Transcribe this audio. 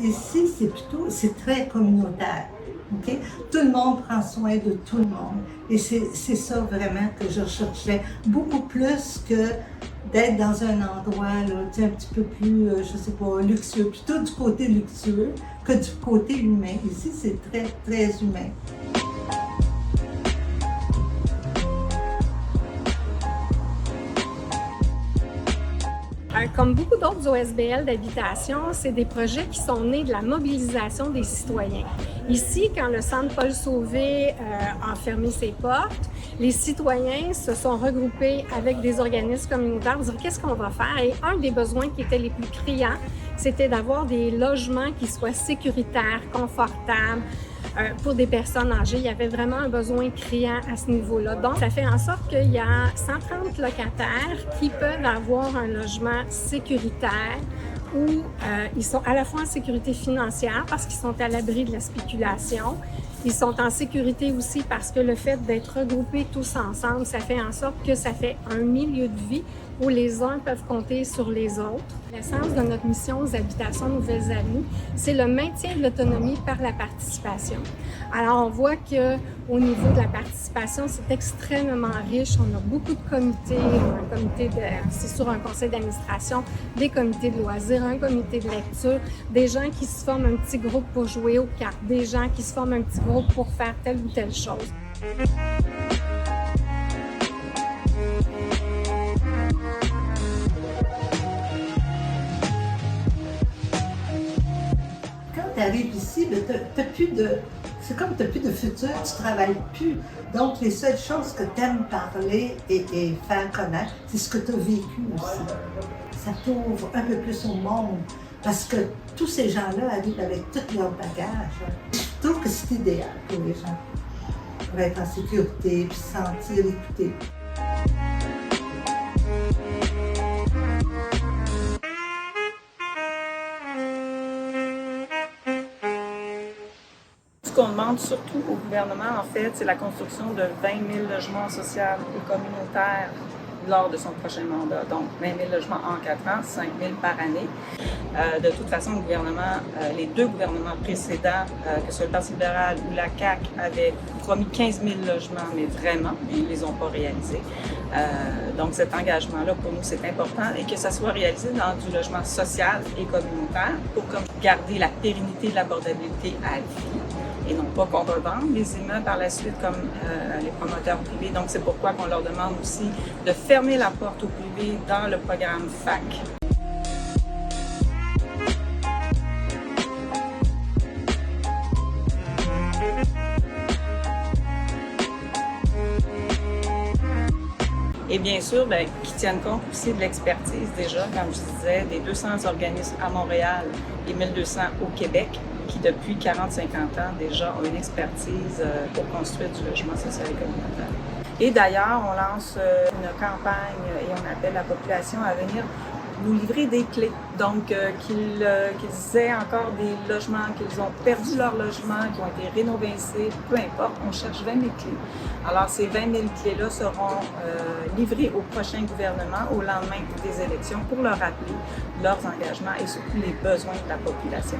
ici, c'est très communautaire. Okay? Tout le monde prend soin de tout le monde. Et c'est ça vraiment que je recherchais, beaucoup plus que d'être dans un endroit là, un petit peu plus, je sais pas, luxueux, plutôt du côté luxueux que du côté humain. Ici, c'est très, très humain. Comme beaucoup d'autres OSBL d'habitation, c'est des projets qui sont nés de la mobilisation des citoyens. Ici, quand le Centre Paul Sauvé a fermé ses portes, les citoyens se sont regroupés avec des organismes communautaires pour dire qu'est-ce qu'on va faire. Et un des besoins qui était les plus criants, c'était d'avoir des logements qui soient sécuritaires, confortables, pour des personnes âgées. Il y avait vraiment un besoin criant à ce niveau-là. Donc, ça fait en sorte qu'il y a 130 locataires qui peuvent avoir un logement sécuritaire où ils sont à la fois en sécurité financière parce qu'ils sont à l'abri de la spéculation. Ils sont en sécurité aussi parce que le fait d'être regroupés tous ensemble, ça fait en sorte que ça fait un milieu de vie où les uns peuvent compter sur les autres. L'essence de notre mission aux Habitations Nouvelles-Avenues, c'est le maintien de l'autonomie par la participation. Alors, on voit qu'au niveau de la participation, c'est extrêmement riche. On a beaucoup de comités, c'est sur un conseil d'administration, des comités de loisirs, un comité de lecture, des gens qui se forment un petit groupe pour jouer aux cartes, des gens qui se forment un petit groupe pour faire telle ou telle chose. Tu arrives ici, c'est comme tu n'as plus de futur, tu ne travailles plus. Donc, les seules choses que tu aimes parler et faire connaître, c'est ce que tu as vécu aussi. Ça t'ouvre un peu plus au monde parce que tous ces gens-là arrivent avec tout leur bagage. Je trouve que c'est idéal pour les gens, pour être en sécurité et se sentir écoutés. Ce qu'on demande surtout au gouvernement, en fait, c'est la construction de 20 000 logements sociaux et communautaires lors de son prochain mandat. Donc, 20 000 logements en 4 ans, 5 000 par année. De toute façon, le gouvernement, les deux gouvernements précédents, que ce soit le Parti libéral ou la CAQ, avaient promis 15 000 logements, mais vraiment, ils ne les ont pas réalisés. Donc, cet engagement-là, pour nous, c'est important et que ça soit réalisé dans du logement social et communautaire pour garder la pérennité de l'abordabilité à vie. Et non pas qu'on revende les immeubles par la suite comme les promoteurs privés. Donc, c'est pourquoi on leur demande aussi de fermer la porte au privé dans le programme FAC. Et bien sûr, qui tiennent compte aussi de l'expertise déjà, comme je disais, des 200 organismes à Montréal et 1200 au Québec, qui depuis 40-50 ans déjà ont une expertise pour construire du logement social et communautaire. Et d'ailleurs, on lance une campagne et on appelle la population à venir nous livrer des clés. Donc, qu'ils aient encore des logements, qu'ils ont perdu leur logement, qui ont été rénovancés, peu importe, on cherche 20 000 clés. Alors, ces 20 000 clés-là seront livrées au prochain gouvernement au lendemain des élections pour leur rappeler leurs engagements et surtout les besoins de la population.